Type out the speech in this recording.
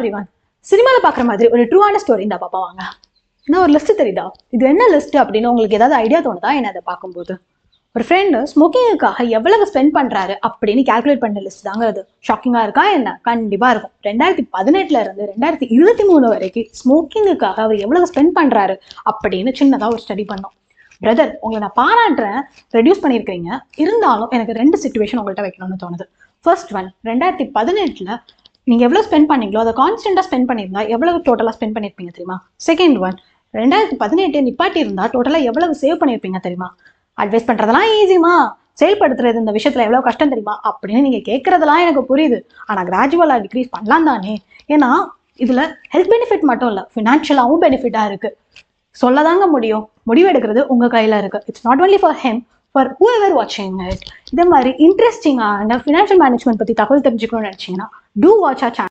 Everyone, சினிமாவில் பார்க்குற மாதிரி ஒரு ட்ரூவான ஸ்டோரி இந்த பாப்பா வாங்க. நான் ஒரு லிஸ்ட் தெரியுதா, இது என்ன லிஸ்ட் அப்படின்னு உங்களுக்கு ஏதாவது ஐடியா தோணுதா? என்ன அதை பார்க்கும்போது ஒரு ஃப்ரெண்டு ஸ்மோக்கிங்குக்காக எவ்வளவு ஸ்பெண்ட் பண்றாரு அப்படின்னு கால்குலேட் பண்ண லிஸ்ட் தாங்க அது. ஷாக்கிங்கா இருக்கா என்ன? கண்டிப்பா இருக்கும். 2018 இருந்து 2023 வரைக்கும் ஸ்மோக்கிங்குக்காக அவர் எவ்வளவு ஸ்பெண்ட் பண்றாரு அப்படின்னு சின்னதா ஒரு ஸ்டடி பண்ணோம். பிரதர், உங்களை நான் பாராட்டுறேன், ரெடியூஸ் பண்ணியிருக்கீங்க. இருந்தாலும் எனக்கு 2 சிச்சுவேஷன் உங்கள்கிட்ட வைக்கணும்னு தோணுது. ஃபர்ஸ்ட் ஒன், 2018 நீங்க எவ்வளவு ஸ்பெண்ட் பண்ணீங்களோ அதை கான்ஸ்டன்டா ஸ்பெண்ட் பண்ணியிருந்தா எவ்வளவு டோட்டலா ஸ்பெண்ட் பண்ணிருப்பீங்க தெரியுமா? செகண்ட் ஒன், 2018 நிப்பாட்டி இருந்தா டோட்டலா எவ்வளவு சேவ் பண்ணிருப்பீங்க தெரியுமா? அட்வைஸ் பண்றதெல்லாம் ஈஸிமா, செயல்படுத்துறது இந்த விஷயத்துல எவ்வளவு கஷ்டம் தெரியுமா அப்படின்னு நீங்க கேட்கறதெல்லாம் எனக்கு புரியுது. ஆனா கிராஜுவலா டிக்ரீஸ் பண்ணலாம் தானே? ஏன்னா இதுல ஹெல்த் பெனிஃபிட் மட்டும் இல்ல, ஃபினான்ஷியலாவும் பெனிஃபிட்டா இருக்கு. சொல்லதாங்க முடியும், முடிவெடுக்கிறது உங்க கையில இருக்கு. It's not only for him, for whoever watching it. இதே மாதிரி இன்ட்ரெஸ்டிங்கான ஃபினான்ஷியல் மேனேஜ்மெண்ட் பத்தி தகவல் தெரிஞ்சுக்கணும்னு நினைச்சீங்கன்னா டூ வாட்ச் our channel.